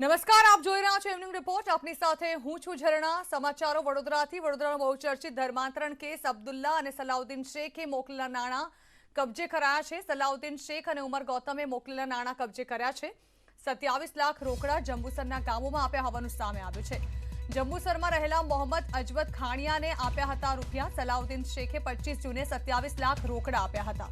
નમસ્કાર, આપ જોઈ રહ્યા છો ઇવનિંગ રિપોર્ટ. આપની સાથે હું છું ઝરણા. સમાચારો વડોદરાથી. વડોદરાનો બહુચર્ચિત ધર્માંતરણ કેસ અબ્દુલ્લા અને સલાઉદ્દીન શેખે મોકલેલા નાણાં કબજે કરાયા છે. સલાઉદ્દીન શેખ અને ઉમર ગૌતમે મોકલેલા નાણાં કબજે કર્યા છે. 27 લાખ રોકડા જંબુસરના ગામોમાં આપ્યા હોવાનું સામે આવ્યું છે. જંબુસરમાં રહેલા મોહમ્મદ અજવદ ખાણિયાને આપ્યા હતા રૂપિયા. સલાઉદ્દીન શેખે 25 જૂને 27 લાખ રોકડા આપ્યા હતા.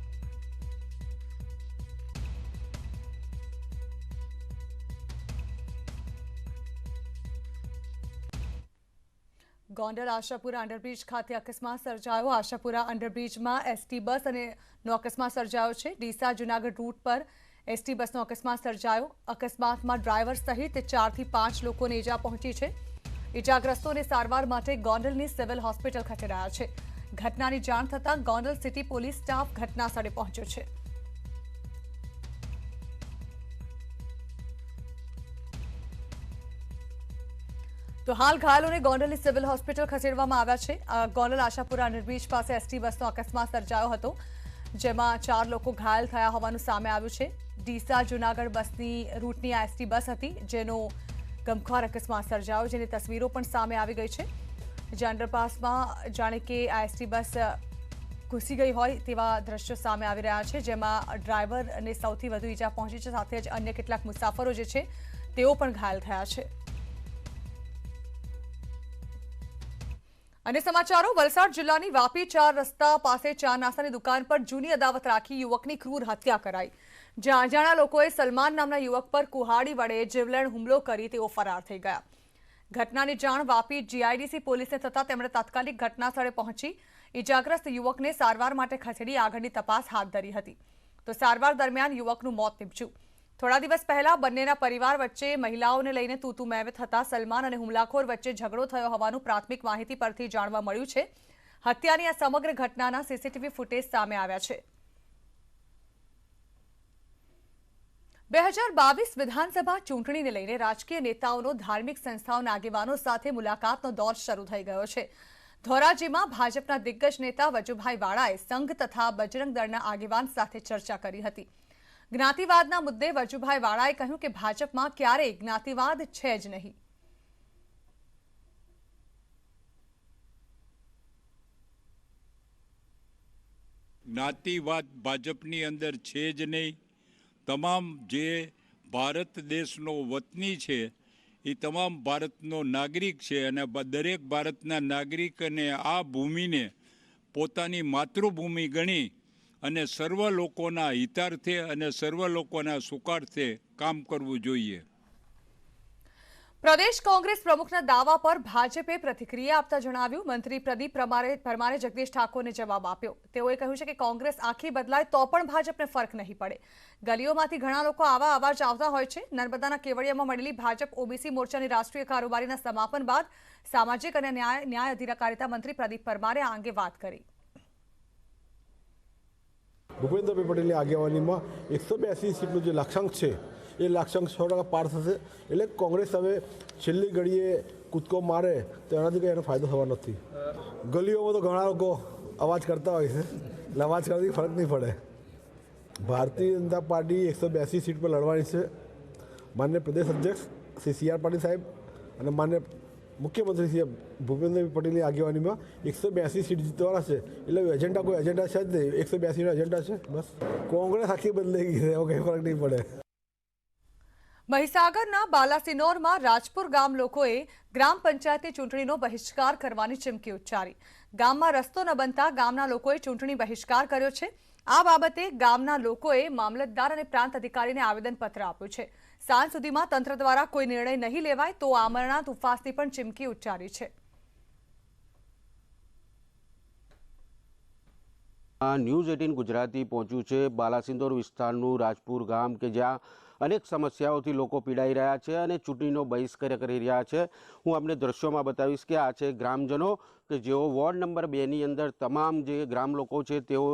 ગોંડલ આશાપુરા અંડરબ્રિજ ખાતે અકસ્માત સર્જાયો. આશાપુરા અંડરબ્રિજમાં એસટી બસ અને અકસ્માત સર્જાયો છે. ડીસા જૂનાગઢ રૂટ પર એસટી બસનો અકસ્માત સર્જાયો. અકસ્માતમાં ડ્રાઈવર સહિત 4 થી 5 લોકોને ઈજા પહોંચી છે. ઈજાગ્રસ્તોને સારવાર માટે ગોંડલની સિવિલ હોસ્પિટલ ખસેડાયા છે. ઘટનાની જાણ થતાં ગોંડલ સિટી પોલીસ સ્ટાફ ઘટનાસ્થળે પહોંચ્યો છે. તો હાલ ઘાયલોને ગોંડલની સિવિલ હોસ્પિટલ ખસેડવામાં આવ્યા છે. ગોંડલ આશાપુરા અંડરબ્રિજ પાસે એસટી બસનો અકસ્માત સર્જાયો હતો, જેમાં 4 લોકો ઘાયલ થયા હોવાનું સામે આવ્યું છે. ડીસા જૂનાગઢ બસની રૂટની આ એસટી બસ હતી, જેનો ગમખ્વાર અકસ્માત સર્જાયો, જેની તસવીરો પણ સામે આવી ગઈ છે. જે અંડરપાસમાં જાણે કે આ એસટી બસ ઘૂસી ગઈ હોય તેવા દ્રશ્યો સામે આવી રહ્યા છે, જેમાં ડ્રાઈવરને સૌથી વધુ ઈજા પહોંચી છે. સાથે જ અન્ય કેટલાક મુસાફરો જે છે તેઓ પણ ઘાયલ થયા છે. અને સમાચારો વલસાડ જિલ્લાની વાપી 4 રસ્તા પાસે ચા નાસ્તાની દુકાન પર જૂની અદાવત રાખી યુવકની ક્રૂર હત્યા કરાઈ. જ્યાં અજાણ્યા લોકોએ સલમાન નામના યુવક પર કુહાડી વડે જીવલેણ હુમલો કરી તેઓ ફરાર થઈ ગયા. ઘટનાની જાણ વાપી જીઆઈડીસી પોલીસને થતાં તેમણે તાત્કાલિક ઘટનાસ્થળે પહોંચી ઈજાગ્રસ્ત યુવકને સારવાર માટે ખસેડી આગળની તપાસ હાથ ધરી હતી. તો સારવાર દરમિયાન યુવકનું મોત નીપજ્યું. થોડા દિવસ પહેલા બંનેના પરિવાર વચ્ચે મહિલાઓને લઈને તૂતુ મેવે થતા સલમાન અને હુમલાખોર વચ્ચે ઝઘડો થયો હોવાનું પ્રાથમિક માહિતી પરથી જાણવા મળ્યું છે. હત્યાની આ સમગ્ર ઘટનાના સીસીટીવી ફૂટેજ સામે આવ્યા છે. 2022 વિધાનસભા ચૂંટણીને લઈને રાજકીય નેતાઓનો ધાર્મિક સંસ્થાઓના આગેવાનો સાથે મુલાકાતનો દોર શરૂ થઈ ગયો છે. ધોરાજીમાં ભાજપના દિગ્ગજ નેતા વજુભાઈ વાળાએ સંઘ તથા બજરંગ દળના આગેવાન સાથે ચર્ચા કરી હતી. જ્ઞાતિવાદના મુદ્દે વજુભાઈ વાળાએ કહ્યું કે ભાજપમાં ક્યારેય જ્ઞાતિવાદ છે જ નહીં. જ્ઞાતિવાદ ભાજપની અંદર છે જ નહીં. તમામ જે ભારત દેશનો વતની છે એ તમામ ભારતનો નાગરિક છે અને દરેક ભારતના નાગરિકને આ ભૂમિને પોતાની માતૃભૂમિ ગણી અને સર્વ લોકોના હિતાર્થે અને સર્વ લોકોના સુખાર્થે કામ કરવું જોઈએ. પ્રદેશ કોંગ્રેસ પ્રમુખના દાવા પર ભાજપે પ્રતિક્રિયા આપતા જણાવ્યું. મંત્રી પ્રદીપ પરમારે જગદીશ ઠાકોરને જવાબ આપ્યો. તેઓએ કહ્યું છે કે કોંગ્રેસ આખી બદલાય તો પણ ભાજપને ફરક નહીં પડે. ગલીઓમાંથી ઘણા લોકો આવા અવાજ આવતા હોય છે. નર્મદાના કેવડિયામાં મળેલી ભાજપ ઓબીસી મોરચાની રાષ્ટ્રીય કારોબારીના સમાપન બાદ સામાજિક અને ન્યાય અધિકારિતા મંત્રી પ્રદીપ પરમારે આ અંગે વાત કરી. ભૂપેન્દ્રભાઈ પટેલની આગેવાનીમાં 182 સીટનું જે લક્ષ્યાંક છે એ લક્ષ્યાંક 100% પાર થશે. એટલે કોંગ્રેસ હવે છેલ્લી ઘડીએ કૂદકો મારે તો એનાથી કંઈ એનો ફાયદો થવાનો નથી. ગલીઓમાં તો ઘણા લોકો અવાજ કરતા હોય છે, એટલે અવાજ કરવાથી ફરક નહીં પડે. ભારતીય જનતા પાર્ટી 182 સીટ પર લડવાની છે. માન્ય પ્રદેશ અધ્યક્ષ શ્રી સી.આર. પાટીલ સાહેબ અને માન્ય મુખ્યમંત્રી શ્રી ભૂપેન્દ્રભાઈ પટેલની આગેવાનીમાં 182 સીટ જીતવાના છે. એટલે એજન્ડા કોઈ એજન્ડા છે જ નહીં, 182નો એજન્ડા છે. બસ કોંગ્રેસ આખી બદલાઈ ગઈ છે, એવો કંઈ ફરક નહીં પડે. મહીસાગરના બાલાસિનોરમાં રાજપુર ગામ લોકોએ ગ્રામ પંચાયતની ચૂંટણીનો બહિષ્કાર કરવાની ચીમકી ઉચ્ચારી. ગામમાં રસ્તો ન બનતા ગામના લોકોએ ચૂંટણી બહિષ્કાર કર્યો છે. આ બાબતે ગામના લોકોએ મામલતદાર અને પ્રાંત અધિકારીને આવેદનપત્ર આપ્યું છે. સાંજ સુધીમાં તંત્ર દ્વારા કોઈ નિર્ણય નહીં લેવાય તો આમરણાંત ઉપવાસની પણ ચીમકી ઉચ્ચારી છે. ન્યૂઝ 18 ગુજરાતી પહોંચ્યું છે બાલાસિનોર વિસ્તારનું રાજપુર ગામ કે જ્યાં અનેક સમસ્યાઓથી લોકો પીડાઈ રહ્યા છે અને ચૂંટણીનો બહિષ્કાર કરી રહ્યા છે. હું આપને દ્રશ્યોમાં બતાવીશ કે આ છે ગ્રામજનો કે જેઓ વોર્ડ નંબર 2ની અંદર તમામ જે ગ્રામ લોકો છે તેઓ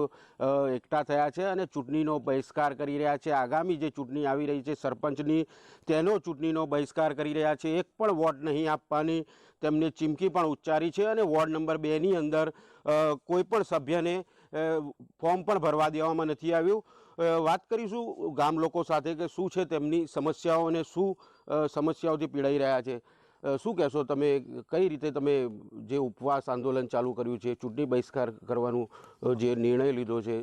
એકઠા થયા છે અને ચૂંટણીનો બહિષ્કાર કરી રહ્યા છે. આગામી જે ચૂંટણી આવી રહી છે સરપંચની, તેનો ચૂંટણીનો બહિષ્કાર કરી રહ્યા છે. એક પણ વોટ નહીં આપવાની તેમને ચીમકી પણ ઉચ્ચારી છે અને વોર્ડ નંબર 2ની અંદર કોઈ પણ સભ્યને ફોર્મ પણ ભરવા દેવામાં નથી આવ્યું. વાત કરીશું ગામ લોકો સાથે કે શું છે તેમની સમસ્યાઓ અને શું સમસ્યાઓથી પીડાઈ રહ્યા છે। શું કહેશો તમે, કઈ રીતે તમે જે ઉપવાસ આંદોલન ચાલુ કર્યું છે, ચૂંટણી બહિષ્કાર કરવાનું જે નિર્ણય લીધો છે,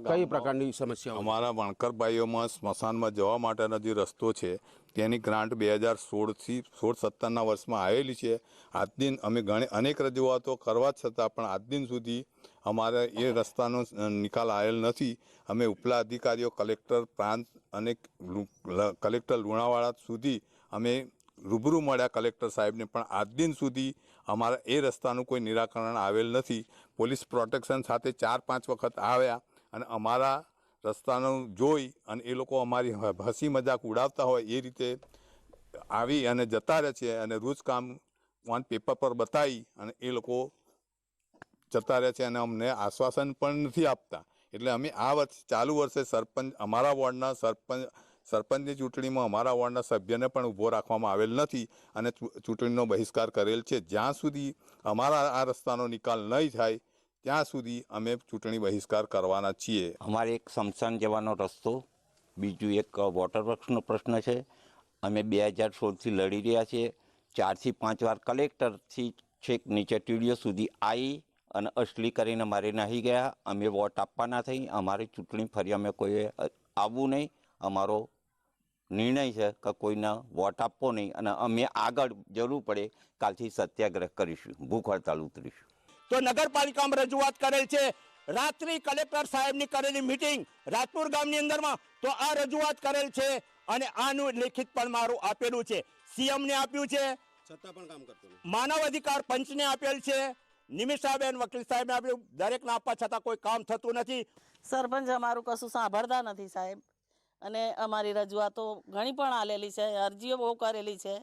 કઈ પ્રકારની સમસ્યાઓ? અમારા વણકર ભાઈઓમાં સ્મશાનમાં જવા માટેનો જે રસ્તો છે તેની ગ્રાન્ટ 2016થી 16-17ના વર્ષમાં આવેલી છે। આજ દિન અમે અનેક રજૂઆતો કરવા છતાં પણ આજ દિન સુધી અમારે એ રસ્તાનો નિકાલ આવેલ નથી। અમે ઉપલા અધિકારીઓ, કલેક્ટર પ્રાંત અને કલેક્ટર લુણાવાડા સુધી અમે રૂબરૂ મળ્યા કલેક્ટર સાહેબને, પણ આજ દિન સુધી અમારા એ રસ્તાનું કોઈ નિરાકરણ આવેલ નથી। પોલીસ પ્રોટેક્શન સાથે 4-5 વખત આવ્યા અને અમારા રસ્તાનું જોઈ અને એ લોકો અમારી હસી મજાક ઉડાવતા હોય એ રીતે આવી અને જતા રહે છે અને રોજ કામ ઓન પેપર પર બતાવી અને એ લોકો જતા રહે છે અને અમને આશ્વાસન પણ નથી આપતા। એટલે અમે આ વર્ષે ચાલુ વર્ષે અમારા વોર્ડના સરપંચની ચૂંટણીમાં અમારા વોર્ડના સભ્યને પણ ઊભો રાખવામાં આવેલ નથી અને ચૂંટણીનો બહિષ્કાર કરેલ છે। જ્યાં સુધી અમારા આ રસ્તાનો નિકાલ નહીં થાય ત્યાં સુધી અમે ચૂંટણી બહિષ્કાર કરવાના છીએ। અમારે એક સ્મશાન જવાનો રસ્તો, બીજું એક વોટર વર્ક્સનો પ્રશ્ન છે। અમે 2016થી લડી રહ્યા છીએ। 4થી 5 વાર કલેક્ટરથી છેક નીચે ટીડીઓ સુધી આવી અને અસલી કરીને મારે નાહી ગયા। અમે વોટ આપવાના થઈ, અમારી ચૂંટણી ફરી અમે કોઈએ આવવું નહીં। અમારો નિર્ણય છે કે કોઈને વોટ આપવો નહીં અને અમે આગળ જરૂર પડે કાલથી સત્યાગ્રહ કરીશું, ભૂખ હડતાલ ઉતરીશું। તો નગરપાલિકામાં રજૂઆત કરેલ છે। રાત્રિ કલેક્ટર સાહેબની કરેલી મીટિંગ રાજપુર ગામની અંદરમાં તો આ રજૂઆત કરેલ છે અને આનું લેખિત પણ મારું આપેલું છે। સીએમને આપ્યું છે, છતાં પણ કામ કરતો નથી। માનવ અધિકાર પંચને આપેલ છે, નિમિષાબેન વકીલ સાહેબને આપ્યું, દરેકને આપવા છતાં કોઈ કામ થતું નથી। સરપંચ અમારું કશું સાંભળતા નથી સાહેબ, અને અમારી રજૂઆતો ઘણી પણ આલેલી છે, અરજીઓ બહુ કરેલી છે,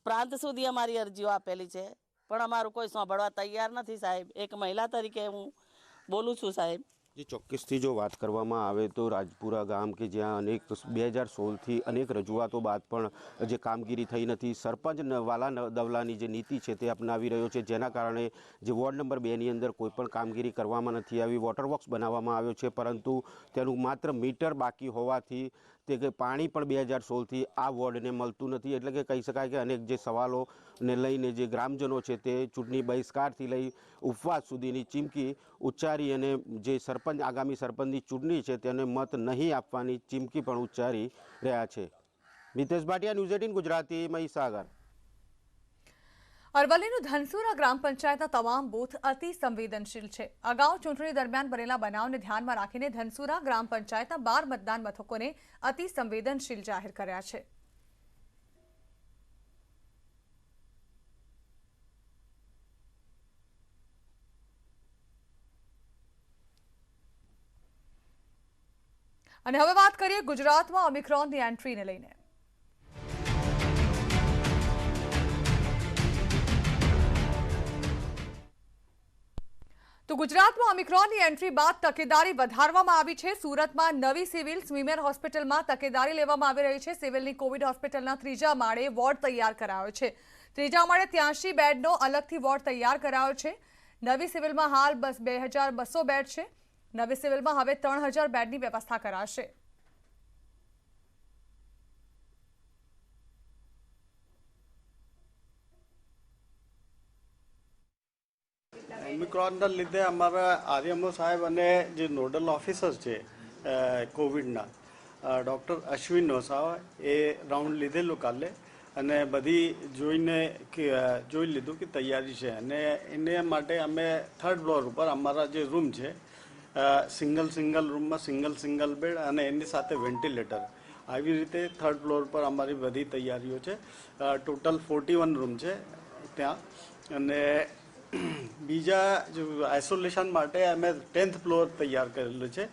પ્રાંત સુધી અમારી અરજીઓ આપેલી છે, પણ અમારું કોઈ સાંભળવા તૈયાર નથી સાહેબ। એક મહિલા તરીકે હું બોલું છું સાહેબ। જે ચોક્કસથી જો વાત કરવામાં આવે તો રાજપુરા ગામ કે જ્યાં અનેક 2016થી અનેક રજૂઆતો બાદ પણ જે કામગીરી થઈ નથી, સરપંચ વાલા દવલાની જે નીતિ છે તે અપનાવી રહ્યો છે, જેના કારણે જે વોર્ડ નંબર 2ની અંદર કોઈ પણ કામગીરી કરવામાં નથી આવી। વોટર વર્ક્સ બનાવવામાં આવ્યો છે પરંતુ તેનું માત્ર મીટર બાકી હોવાથી તે કે પાણી પણ 2016થી આ વોર્ડને મળતું નથી। એટલે કે કહી શકાય કે અનેક જે સવાલોને લઈને જે ગ્રામજનો છે તે ચૂંટણી બહિષ્કારથી લઈ ઉપવાસ સુધીની ચીમકી ઉચ્ચારી અને જે આગામી સરપંચની ચૂંટણી છે તેને મત નહીં આપવાની ચીમકી પણ ઉચ્ચારી રહ્યા છે। મિતેશ ભાટિયા, ન્યૂઝ 18 ગુજરાતી, મહીસાગર। અરવલ્લીનું ધનસુરા ગ્રામ પંચાયતના તમામ બૂથ અતિ સંવેદનશીલ છે। અગાઉ ચૂંટણી દરમિયાન બનેલા બનાવને ધ્યાનમાં રાખીને ધનસુરા ગ્રામ પંચાયતના 12 મતદાન મથકોને અતિ સંવેદનશીલ જાહેર કર્યા છે। અને હવે વાત કરીએ ગુજરાતમાં ઓમિક્રોનની એન્ટ્રીને લઈને। તો ગુજરાતમાં ઓમિક્રોનની એન્ટ્રી બાદ તકેદારી વધારવામાં આવી છે। સુરતમાં નવી સિવિલ સ્વીમેર હોસ્પિટલમાં તકેદારી લેવામાં આવી રહી છે। સિવિલની કોવિડ હોસ્પિટલના 3જા માળે વોર્ડ તૈયાર કરાયો છે। 3જા માળે 83 બેડનો અલગથી વોર્ડ તૈયાર કરાયો છે। નવી સિવિલમાં હાલ 2200 બેડ છે। નવી સિવિલમાં હવે 3000 બેડની વ્યવસ્થા કરાશે। ઓમિક્રોનના લીધે અમારા આર્યમો સાહેબ અને જે નોડલ ઓફિસર છે કોવિડના ડૉક્ટર અશ્વિનો સાહેબ એ રાઉન્ડ લીધેલું કાલે અને બધી જોઈ લીધું કે તૈયારી છે અને એને માટે અમે 3rd ફ્લોર ઉપર અમારા જે રૂમ છે સિંગલ રૂમમાં સિંગલ બેડ અને એની સાથે વેન્ટિલેટર આવી રીતે 3rd ફ્લોર પર અમારી બધી તૈયારીઓ છે। ટોટલ 41 રૂમ છે ત્યાં અને બીજા જો આઇસોલેશન માટે અમે 10th ફ્લોર તૈયાર કરેલું છે।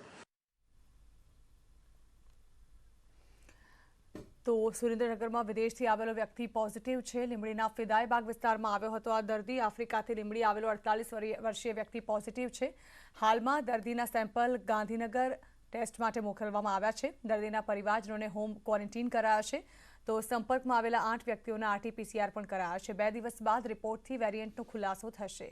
તો સુરેન્દ્રનગરમાં વિદેશથી આવેલો વ્યક્તિ પોઝિટિવ છે। લીંબડીના ફિદાયબાગ વિસ્તારમાં આવ્યો હતો આ દર્દી। આફ્રિકાથી લીંબડી આવેલો 48 વર્ષીય વ્યક્તિ પોઝિટિવ છે। હાલમાં દર્દીના સેમ્પલ ગાંધીનગર ટેસ્ટ માટે મોકલવામાં આવ્યા છે। દર્દીના પરિવારજનોને હોમ ક્વોરન્ટીન કરાયા છે। તો સંપર્કમાં આવેલા 8 વ્યક્તિઓના RT-PCR પણ કરાયા છે। 2 દિવસ બાદ રિપોર્ટથી વેરિયન્ટનો ખુલાસો થશે।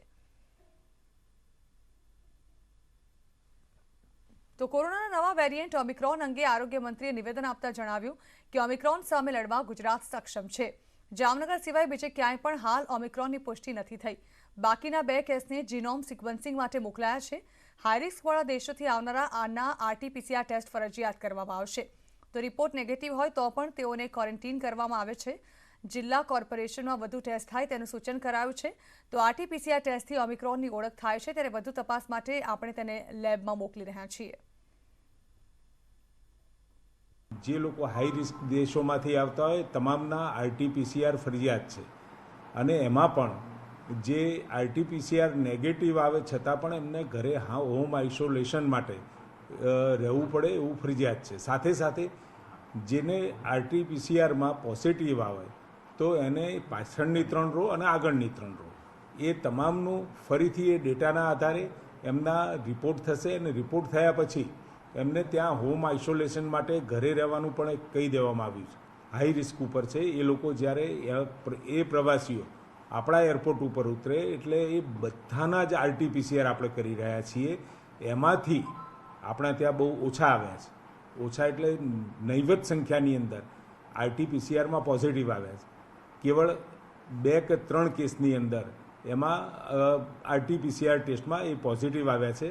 તો કોરોનાના નવા વેરિયન્ટ ઓમિક્રોન અંગે આરોગ્ય મંત્રીએ નિવેદન આપતા જણાવ્યું કે ઓમિક્રોન સામે લડવા ગુજરાત સક્ષમ છે. જામનગર સિવાય બીજે ક્યાંય પણ હાલ ઓમિક્રોનની પુષ્ટિ નથી થઈ. બાકીના 2 કેસને જીનોમ સિક્વન્સિંગ માટે મોકલાયા છે. હાઈરિસ્કવાળા દેશોથી આવનારા આના RT-PCR ટેસ્ટ ફરજિયાત કરવામાં આવશે. તો રિપોર્ટ નેગેટિવ હોય તો પણ તેઓને ક્વોરન્ટીન કરવામાં આવે છે. જિલ્લા કોર્પોરેશનમાં વધુ ટેસ્ટ થાય તેનું સૂચન કરાયું છે. તો RT-PCR ટેસ્ટથી ઓમિક્રોનની ઓળખ થાય છે, ત્યારે વધુ તપાસ માટે આપણે તેને લેબમાં મોકલી રહ્યા છીએ. જે લોકો હાઈ રિસ્ક દેશોમાંથી આવતા હોય તમામના RT-PCR ફરજિયાત છે, અને એમાં પણ જે RT-PCR નેગેટિવ આવે છતાં પણ એમને ઘરે હોમ આઇસોલેશન માટે રહેવું પડે એવું ફરજિયાત છે. સાથે સાથે જેને RT-PCRમાં પોઝિટિવ આવે તો એને પાછળની 3 રો અને આગળની 3 રો એ તમામનું ફરીથી એ ડેટાના આધારે એમના રિપોર્ટ થશે, અને રિપોર્ટ થયા પછી એમને ત્યાં હોમ આઇસોલેશન માટે ઘરે રહેવાનું પણ કહી દેવામાં આવ્યું છે. હાઈ રિસ્ક ઉપર છે એ લોકો જ્યારે એ પ્રવાસીઓ આપણા એરપોર્ટ ઉપર ઉતરે એટલે એ બધાના જ RT-PCR આપણે કરી રહ્યા છીએ. એમાંથી આપણા ત્યાં બહુ ઓછા આવ્યા છે. ઓછા એટલે નહીવત સંખ્યાની અંદર RT-PCRમાં પોઝિટિવ આવ્યા છે. કેવળ 2 કે 3 કેસની અંદર એમાં RT-PCR ટેસ્ટમાં એ પોઝિટિવ આવ્યા છે.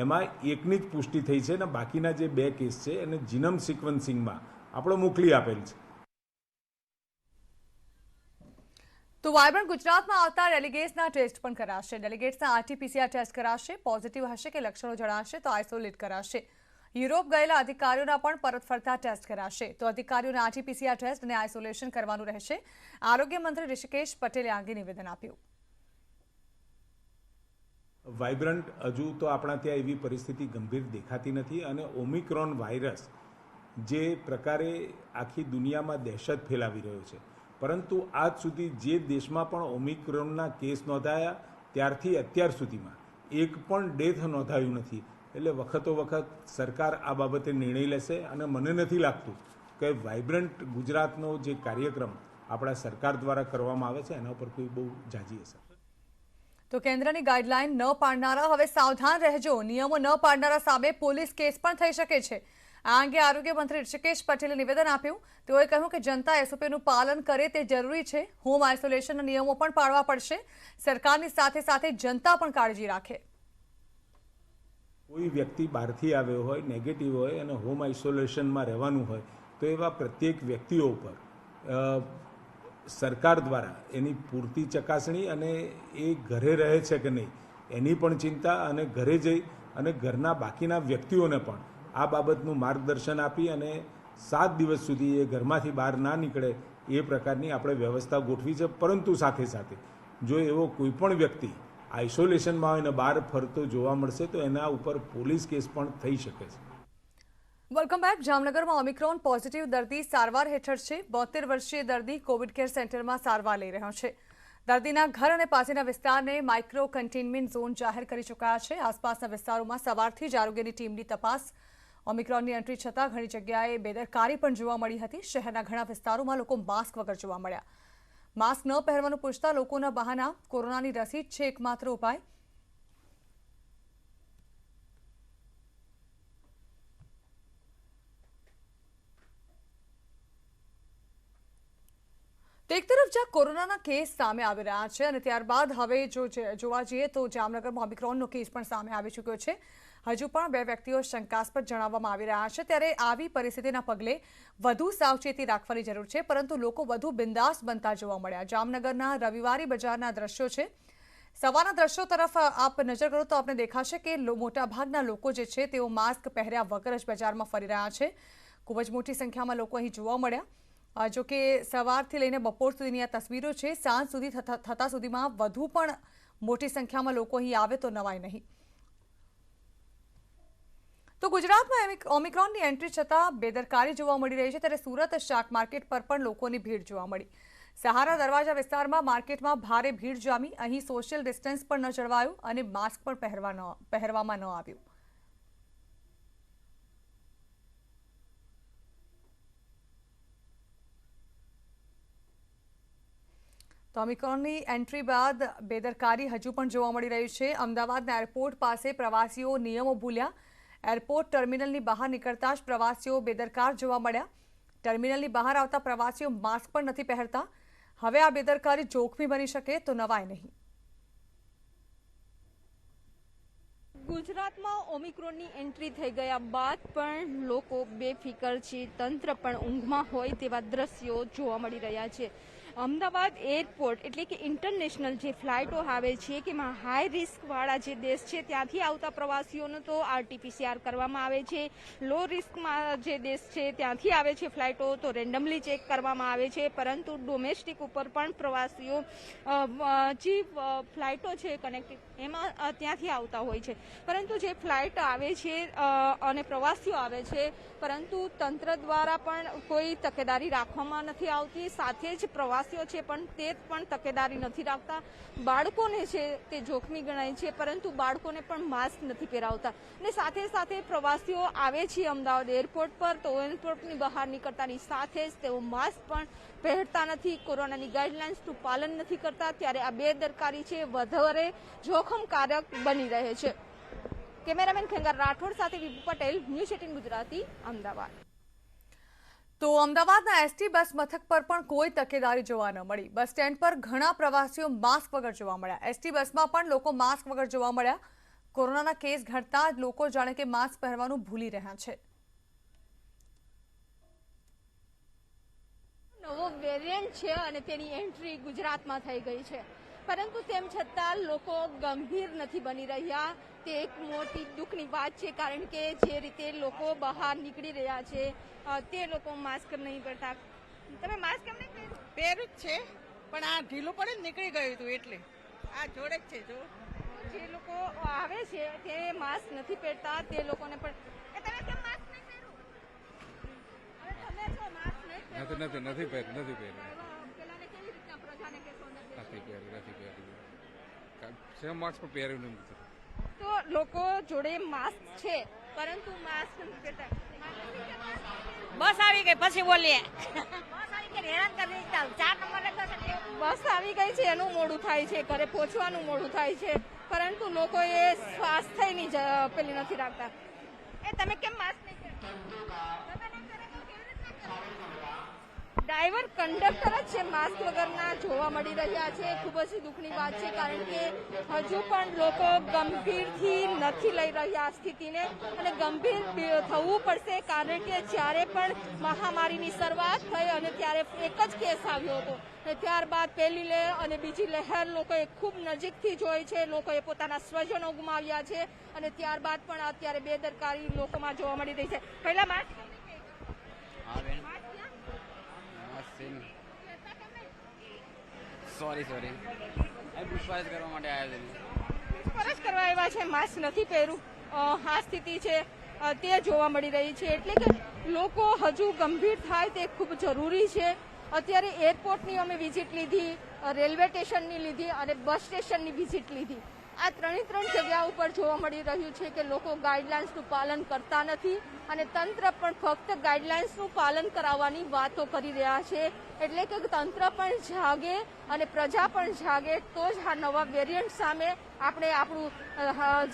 એમાં એકની જ પુષ્ટિ થઈ છે, અને બાકીના જે 2 કેસ છે એને જીનોમ સિક્વન્સિંગમાં આપણે મોકલી આપેલ છે. તો વાયબ્રન્ટ ગુજરાતમાં આવતા ડેલિગેટ્સના ટેસ્ટ પણ કરાશે. ડેલિગેટ્સના RT-PCR ટેસ્ટ કરાશે. પોઝિટિવ હશે કે લક્ષણો જણાશે તો આઇસોલેટ કરાશે. યુરોપ ગયેલા અધિકારીઓના પણ પરત ફરતા ટેસ્ટ કરાશે. તો અધિકારીઓના RT-PCR ટેસ્ટ અને આઇસોલેશન કરવાનું રહેશે. આરોગ્ય મંત્રી ઋષિકેશ પટેલે આ અંગે નિવેદન આપ્યું. વાઇબ્રન્ટ હજુ તો આપણા ત્યાં એવી પરિસ્થિતિ ગંભીર દેખાતી નથી, અને ઓમિક્રોન વાયરસ જે પ્રકારે આખી દુનિયામાં દહેશત ફેલાવી રહ્યો છે, પરંતુ આજ સુધી જે દેશમાં પણ ઓમિક્રોનના કેસ નોંધાયા ત્યારથી અત્યાર સુધીમાં એક પણ ડેથ નોંધાયું નથી. એટલે વખતો વખત સરકાર આ બાબતે નિર્ણય લેશે, અને મને નથી લાગતું કે વાઇબ્રન્ટ ગુજરાતનો જે કાર્યક્રમ આપણા સરકાર દ્વારા કરવામાં આવે છે એના ઉપર કોઈ બહુ ઝાઝી અસર. તો કેન્દ્રની ગાઈડલાઈન ન પાળનારા હવે સાવધાન રહેજો. નિયમો ન પાળનારા સામે પોલીસ કેસ પણ થઈ શકે છે. આ અંગે આરોગ્ય મંત્રી ઋષિકેશ પટેલે નિવેદન આપ્યું. તેઓએ કહ્યું કે જનતા SOPનું પાલન કરે તે જરૂરી છે. હોમ આઇસોલેશનના નિયમો પણ પાળવા પડશે. સરકારની સાથે સાથે જનતા પણ કાળજી રાખે. કોઈ વ્યક્તિ બહારથી આવ્યો હોય, નેગેટિવ હોય અને હોમ આઇસોલેશનમાં રહેવાનું હોય તો એવા પ્રત્યેક વ્યક્તિઓ ઉપર સરકાર દ્વારા એની પૂરતી ચકાસણી અને એ ઘરે રહે છે કે નહીં એની પણ ચિંતા, અને ઘરે જઈ અને ઘરના બાકીના વ્યક્તિઓને પણ આ બાબતનું માર્ગદર્શન આપી અને 7 દિવસ સુધી એ ઘરમાંથી બહાર ના નીકળે એ પ્રકારની આપણે વ્યવસ્થા ગોઠવી છે. પરંતુ સાથે સાથે જો એવો કોઈ પણ વ્યક્તિ આઇસોલેશનમાં હોય અને બહાર ફરતો જોવા મળશે તો એના ઉપર પોલીસ કેસ પણ થઈ શકે છે. Welcome back. જામનગરમાં ઓમિક્રોન પોઝિટિવ દર્દી સારવાર હેઠળ છે. 72 વર્ષીય દર્દી કોવિડ કેર સેન્ટરમાં સારવાર લઈ રહ્યો છે. દર્દીના ઘર અને પાસેના વિસ્તારને માઇક્રો કન્ટેનમેન્ટ ઝોન જાહેર કરી ચૂક્યા છે. આસપાસના વિસ્તારોમાં સવારથી જ આરોગ્યની ટીમની તપાસ. ઓમિક્રોનની એન્ટ્રી છતાં ઘણી જગ્યાએ બેદરકારી પણ જોવા મળી હતી. શહેરના ઘણા વિસ્તારોમાં લોકો માસ્ક વગર જોવા મળ્યા. માસ્ક ન પહેરવાનું પૂછતા લોકોના બહાના. કોરોનાની રસી જ છે એકમાત્ર ઉપાય. તો એક તરફ જ્યાં કોરોનાના કેસ સામે આવી રહ્યા છે અને ત્યારબાદ હવે જો જોવા જઈએ તો જામનગરમાં ઓમિક્રોનનો કેસ પણ સામે આવી ચૂક્યો છે. હજુ પણ 2 વ્યક્તિઓ શંકાસ્પદ જણાવવામાં આવી રહ્યા છે. ત્યારે આવી પરિસ્થિતિના પગલે વધુ સાવચેતી રાખવાની જરૂર છે, પરંતુ લોકો વધુ બિંદાસ બનતા જોવા મળ્યા. જામનગરના રવિવારી બજારના દ્રશ્યો છે. સવારના દ્રશ્યો તરફ આપ નજર કરો તો આપને દેખાશે કે મોટાભાગના લોકો જે છે તેઓ માસ્ક પહેર્યા વગર જ બજારમાં ફરી રહ્યા છે. ખૂબ જ મોટી સંખ્યામાં લોકો અહીં જોવા મળ્યા. જો કે સવારથી લઈને બપોર સુધીની આ તસવીરો છે. સાંજ સુધી થતા સુધીમાં વધુ પણ મોટી સંખ્યામાં લોકો અહીં આવે તો નવાય નહીં. તો ગુજરાતમાં ઓમિક્રોનની એન્ટ્રી છતાં બેદરકારી જોવા મળી રહી છે. ત્યારે સુરત શાક માર્કેટ પર પણ લોકોની ભીડ જોવા મળી. સહારા દરવાજા વિસ્તારમાં માર્કેટમાં ભારે ભીડ જામી. અહીં સોશિયલ ડિસ્ટન્સ પણ ન જળવાયું અને માસ્ક પણ પહેરવામાં ન આવ્યું. તો ઓમિક્રોનની એન્ટ્રી બાદ બેદરકારી હજુ પણ જોવા મળી રહી છે. અમદાવાદના એરપોર્ટ પાસે પ્રવાસીઓ નિયમો ભૂલ્યા. એરપોર્ટ ટર્મિનલની બહાર નીકળતા જ પ્રવાસીઓ બેદરકાર જોવા મળ્યા. ટર્મિનલની બહાર આવતા પ્રવાસીઓ માસ્ક પણ નથી પહેરતા. હવે આ બેદરકારી જોખમી બની શકે તો નવાય નહીં. ગુજરાતમાં ઓમિક્રોનની એન્ટ્રી થઈ ગયા બાદ પણ લોકો બેફિકર છે. તંત્ર પણ ઊંઘમાં હોય તેવા દ્રશ્યો જોવા મળી રહ્યા છે. અમદાવાદ એરપોર્ટ એટલે કે ઇન્ટરનેશનલ જે ફ્લાઇટો આવે છે કે હાઈ રિસ્કવાળા જે દેશ છે ત્યાંથી આવતા પ્રવાસીઓનો તો RT-PCR કરવામાં આવે છે. લો રિસ્કમાં જે દેશ છે ત્યાંથી આવે છે ફ્લાઇટો તો રેન્ડમલી ચેક કરવામાં આવે છે. પરંતુ ડોમેસ્ટિક ઉપર પણ પ્રવાસીઓ જે ફ્લાઇટો છે કનેક્ટેડ એમાં ત્યાંથી આવતા હોય છે. પરંતુ જે ફ્લાઇટ આવે છે અને પ્રવાસીઓ આવે છે પરંતુ તંત્ર દ્વારા પણ કોઈ તકેદારી રાખવામાં નથી આવતી. સાથે જ પ્રવાસીઓ છે પણ તે પણ તકેદારી નથી રાખતા. બાળકોને છે તે જોખમી ગણાય છે પરંતુ બાળકોને પણ માસ્ક નથી પહેરાવતા. અને સાથે સાથે પ્રવાસીઓ આવે છે અમદાવાદ એરપોર્ટ પર તો એરપોર્ટની બહાર નીકળતાની સાથે જ તેઓ માસ્ક પણ પહેરતા નથી. કોરોનાની ગાઈડલાઇન્સનું પાલન નથી કરતા. ત્યારે આ બેદરકારી છે વધારે જોખમકારક બની રહે છે. કેમેરામેન ખેંગાર રાઠોડ સાથે વિભુ પટેલ, ન્યૂઝ 18 ગુજરાતી, અમદાવાદ. તો અમદાવાદના એસટી બસ મથક પર પણ કોઈ તકેદારી જોવા ન મળી. બસ સ્ટેન્ડ પર ઘણા પ્રવાસીઓ માસ્ક વગર જોવા મળ્યા. એસટી બસમાં પણ લોકો માસ્ક વગર જોવા મળ્યા. કોરોનાના કેસ ઘટતા જ લોકો જાણે કે માસ્ક પહેરવાનું ભૂલી રહ્યા છે. નવો વેરિયન્ટ છે અને તેની એન્ટ્રી ગુજરાતમાં થઈ ગઈ છે. પરંતુ તેમ છતાં લોકો ગંભીર નથી બની રહ્યા. તે એક મોટી દુઃખની વાત છે. કારણ કે જે રીતે લોકો બહાર નીકળી રહ્યા છે તે લોકો માસ્ક નહીં પહેરતા. તમે માસ્ક કેમ નહીં પહેર્યું? પહેર્યું જ છે પણ આ ઢીલું પડે ને નીકળી ગયું હતું એટલે આ જોડે જ છે. જો જે લોકો આવે છે તે માસ્ક નથી પહેરતા તે લોકોને પણ તમે કેમ માસ્ક નહીં પહેર્યું? હવે તમે જો માસ્ક નહીં પહેર્યું નથી પહેર્યું પેલાને કેવી રીતના પ્રજાને કહેશો નથી પહેર્યું સેમ માસ્ક પણ પહેર્યું નથી. તો લોકો જોડે માસ્ક છે પરંતુ માસ્ક નથી પહેરતા. બસ આવી ગઈ પછી બોલીએ. બસ આવી ગઈ છે એનું મોડું થાય છે, ઘરે પહોંચવાનું મોડું થાય છે પરંતુ લોકો એ સ્વાસ્થ્યની પેલી નથી રાખતા. તમે કેમ માસ્ક નહીં ડ્રાઈવર કંડક્ટર જ છે માસ્ક વગરના જોવા મળી રહ્યા છે. ખૂબ જ દુઃખની વાત છે કારણ કે હજુ પણ લોકો ગંભીરથી નથી લઈ રહ્યા સ્થિતિને અને ગંભીર થવું પડશે. કારણ કે જ્યારે પણ મહામારીની શરૂઆત થઈ અને ત્યારે એક જ કેસ આવ્યો હતો અને ત્યારબાદ પહેલી લહેર અને બીજી લહેર લોકોએ ખૂબ નજીકથી જોઈ છે. લોકોએ પોતાના સ્વજનો ગુમાવ્યા છે અને ત્યારબાદ પણ અત્યારે બેદરકારી લોકોમાં જોવા મળી રહી છે. પહેલા માસ્ક સોરી પૂછપરછ કરવા માટે આવ્યા પૂછપરછ કરવા આવ્યા છે, માસ્ક નથી પહેર્યું. આ સ્થિતિ છે તે જોવા મળી રહી છે. એટલે કે લોકો હજુ ગંભીર થાય તે ખૂબ જરૂરી છે. અત્યારે એરપોર્ટની અમે વિઝિટ લીધી, રેલવે સ્ટેશનની લીધી અને બસ સ્ટેશનની વિઝિટ લીધી. આ ત્રણ જગ્યા ઉપર જોવા મળી રહ્યું છે કે લોકો ગાઈડલાઇન્સનું પાલન કરતા નથી અને તંત્ર પણ ફક્ત ગાઈડલાઇન્સનું પાલન કરાવવાની વાતો કરી રહ્યા છે. એટલે કે તંત્ર પણ જાગે અને પ્રજા પણ જાગે તો જ આ નવા વેરિયન્ટ સામે આપણે આપણું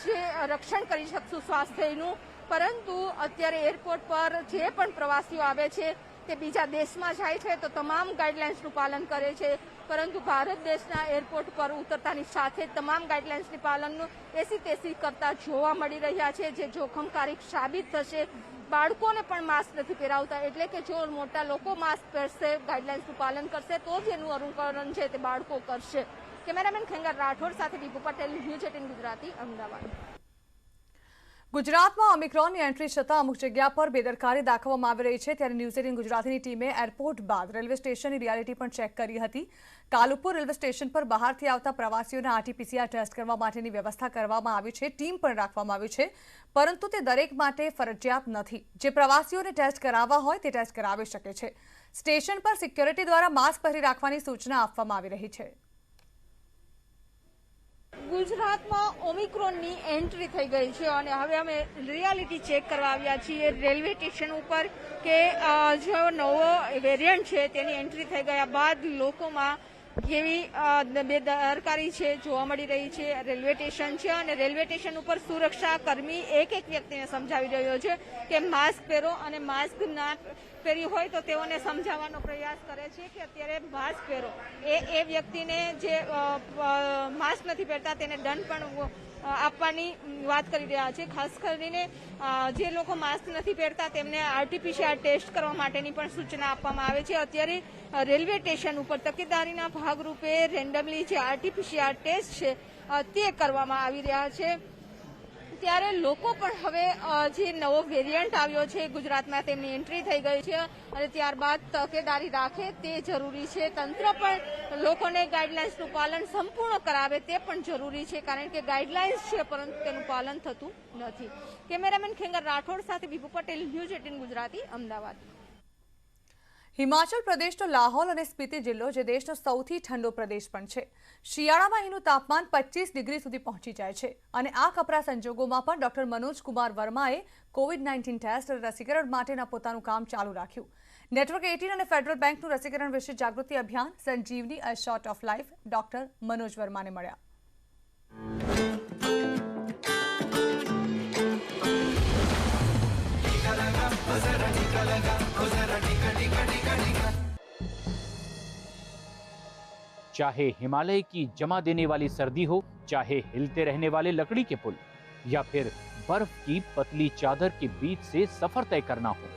જે રક્ષણ કરી શકશું સ્વાસ્થ્યનું. પરંતુ અત્યારે એરપોર્ટ પર જે પણ પ્રવાસીઓ આવે છે તે બીજા દેશમાં જાય છે તો તમામ ગાઈડલાઇન્સનું પાલન કરે છે. પરંતુ ભારત દેશના એરપોર્ટ પર ઉતરતાની સાથે તમામ ગાઈડલાઇન્સની પાલનનું એસી તેસી કરતા જોવા મળી રહ્યા છે, જે જોખમકારક સાબિત થશે. બાળકોને પણ માસ્ક નથી પહેરાવતા. એટલે કે જો મોટા લોકો માસ્ક પહેરશે, ગાઈડલાઇન્સનું પાલન કરશે તો જ એનું અનુકરણ છે તે બાળકો કરશે. કેમેરામેન ખેંગાર રાઠોડ સાથે વિભુ પટેલ, ન્યૂઝ 18 ગુજરાતી, અમદાવાદ. ગુજરાતમાં ઓમિક્રોનની એન્ટ્રી છતાં અમુક જગ્યા પર બેદરકારી દાખવવામાં આવી રહી છે. ત્યારે ન્યૂઝ 18 ગુજરાતીની ટીમે એરપોર્ટ બાદ રેલવે સ્ટેશનની રિયાલિટી પણ ચેક કરી હતી. કાલુપુર રેલવે સ્ટેશન પર બહારથી આવતા પ્રવાસીઓના RT-PCR ટેસ્ટ કરવા માટેની વ્યવસ્થા કરવામાં આવી છે. ટીમ પણ રાખવામાં આવી છે પરંતુ તે દરેક માટે ફરજિયાત નથી. જે પ્રવાસીઓને ટેસ્ટ કરાવવા હોય તે ટેસ્ટ કરાવી શકે છે. સ્ટેશન પર સિક્યોરિટી દ્વારા માસ્ક પહેરી રાખવાની સૂચના આપવામાં આવી રહી છે. ગુજરાતમાં ઓમિક્રોનની એન્ટ્રી થઈ ગઈ છે અને હવે અમે રિયાલિટી ચેક કરવા આવ્યા છીએ રેલવે સ્ટેશન ઉપર કે જો નવો વેરિયન્ટ છે તેની એન્ટ્રી થઈ ગયા બાદ લોકોમાં એવી બેદરકારી છે જોવા મળી રહી છે. રેલવે સ્ટેશન છે અને રેલવે સ્ટેશન ઉપર સુરક્ષા કર્મી એક વ્યક્તિને સમજાવી રહ્યો છે કે માસ્ક પહેરો અને માસ્ક ના પહેર્યું હોય તો તેઓને સમજાવવાનો પ્રયાસ કરે છે કે અત્યારે માસ્ક પહેરો. એ વ્યક્તિને જે માસ્ક નથી પહેરતા તેને દંડ પણ આપવાની વાત કરી રહ્યા છે. ખાસ કરીને જે લોકો માસ્ક નથી પહેરતા તેમને RT-PCR ટેસ્ટ કરવા માટેની પણ સૂચના આપવામાં આવે છે. અત્યારે રેલવે સ્ટેશન ઉપર તકેદારીના ભાગરૂપે રેન્ડમલી જે RT-PCR ટેસ્ટ છે તે કરવામાં આવી રહ્યા છે. ત્યારે લોકો પણ હવે જે નવો વેરિયન્ટ આવ્યો છે ગુજરાતમાં તેમની એન્ટ્રી થઈ ગઈ છે અને ત્યારબાદ તકેદારી રાખે તે જરૂરી છે. તંત્ર પણ લોકોને ગાઈડલાઇન્સનું પાલન સંપૂર્ણ કરાવે તે પણ જરૂરી છે, કારણ કે ગાઈડલાઇન્સ છે પરંતુ તેનું પાલન થતું નથી. કેમેરામેન ખેંગર રાઠોડ સાથે બીપુ પટેલ, ન્યૂઝ 18 ગુજરાતી, અમદાવાદ. હિમાચલ પ્રદેશનો લાહોલ અને સ્પીતિ જિલ્લો જે દેશનો સૌથી ઠંડો પ્રદેશ પણ છે. શિયાળામાં અહીંનું તાપમાન 25 ડિગ્રી સુધી પહોંચી જાય છે અને આ કપરા સંજોગોમાં પણ ડોક્ટર મનોજ કુમાર વર્માએ COVID-19 ટેસ્ટ અને રસીકરણ માટેના પોતાનું કામ ચાલુ રાખ્યું. નેટવર્ક 18 અને ફેડરલ બેંકનું રસીકરણ વિશે જાગૃતિ અભિયાન Sanjivani a shot of life doctor Manoj વર્માને મળ્યા. चाहे हिमालय की जमा देने वाली सर्दी हो, चाहे हिलते रहने वाले लकड़ी के पुल या फिर बर्फ की पतली चादर के बीच से सफर तय करना हो,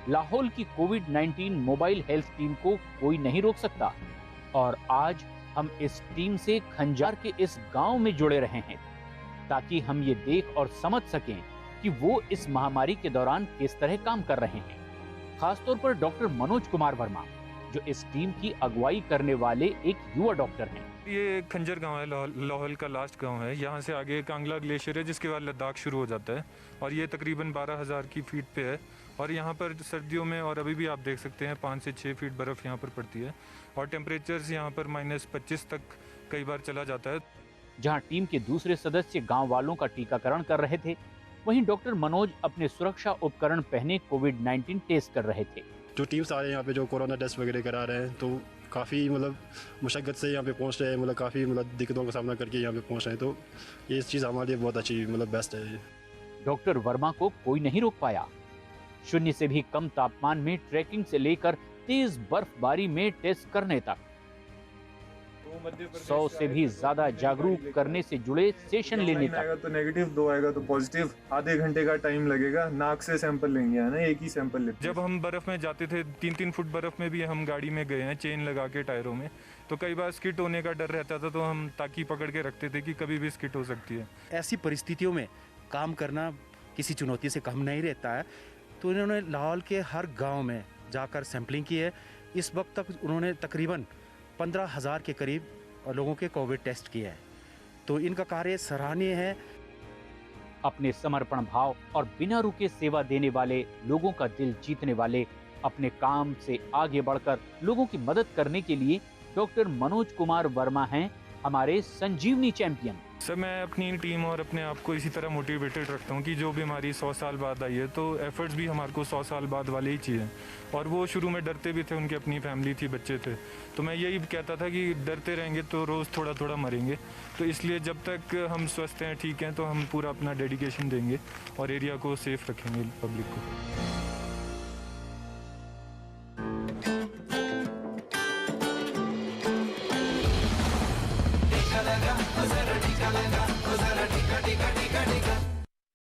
लाहौल की कोविड-19 मोबाइल हेल्थ टीम को कोई नहीं रोक सकता. और आज हम इस टीम से खंजार के इस गांव में जुड़े रहे हैं ताकि हम ये देख और समझ सकें कि वो इस महामारी के दौरान किस तरह काम कर रहे हैं. खासतौर पर डॉक्टर मनोज कुमार वर्मा, जो इस टीम की अगुवाई करने वाले एक युवा डॉक्टर हैं. ये खंजर गांव है, लाहौल का लास्ट गांव है. यहाँ से आगे कांगला ग्लेशियर है जिसके बाद लद्दाख शुरू हो जाता है और ये तकरीबन 12,000 की फीट पे है. और यहाँ पर सर्दियों में और अभी भी आप देख सकते हैं 5 से 6 फीट बर्फ़ यहाँ पर पड़ती है और टेम्परेचर्स यहाँ पर -25 तक कई बार चला जाता है. जहाँ टीम के दूसरे सदस्य गाँव वालों का टीकाकरण कर रहे थे, वहीं डॉक्टर मनोज अपने सुरक्षा उपकरण पहने COVID-19 टेस्ट कर रहे थे. जो टीम्स आ रहे हैं यहाँ पे जो कोरोना टेस्ट वगैरह करा रहे हैं, तो काफ़ी मुशक्क़त से यहाँ पे पहुँच रहे हैं, काफ़ी दिक्कतों का सामना करके यहाँ पे पहुँच रहे हैं. तो ये चीज़ हमारे लिए बहुत अच्छी बेस्ट है. डॉक्टर वर्मा को कोई नहीं रोक पाया. शून्य से भी कम तापमान में ट्रैकिंग से लेकर तेज बर्फबारी में टेस्ट करने तक 100 से भी ज्यादा जागरूक करने से जुड़े सेशन लेने तक. तो नेगेटिव 2 आएगा तो पॉजिटिव, आधे घंटे का टाइम लगेगा. नाक से सैंपल लेंगे, है ना, एक ही सैंपल लेते. जब हम बर्फ में जाते थे 3-3 फुट बर्फ में भी हम गाड़ी में गए हैं चेन लगा के टायरों में, तो कई बार स्किट होने का डर रहता था, तो हम ताकी पकड़ के रखते थे कि कभी भी स्किट हो सकती है. ऐसी परिस्थितियों में काम करना किसी चुनौती से कम नहीं रहता है. तो इन्होंने लाहौल के हर गाँव में जाकर सैंपलिंग की है. इस वक्त तक उन्होंने तकरीबन 15,000 के करीब लोगों के कोविड टेस्ट किया है. तो इनका कार्य सराहनीय है. अपने समर्पण भाव और बिना रुके सेवा देने वाले, लोगों का दिल जीतने वाले, अपने काम से आगे बढ़कर लोगों की मदद करने के लिए डॉक्टर मनोज कुमार वर्मा हैं हमारे संजीवनी चैंपियन. सर, मैं अपनी टीम और अपने आप को इसी तरह मोटिवेटेड रखता हूँ कि जो बीमारी 100 साल बाद आई है, तो एफर्ट्स भी हमारे को 100 साल बाद वाले ही चाहिए. और वो शुरू में डरते भी थे, उनकी अपनी फैमिली थी, बच्चे थे, तो मैं यही कहता था कि डरते रहेंगे तो रोज़ थोड़ा थोड़ा मरेंगे. तो इसलिए जब तक हम स्वस्थ हैं, ठीक हैं, तो हम पूरा अपना डेडिकेशन देंगे और एरिया को सेफ रखेंगे, पब्लिक को.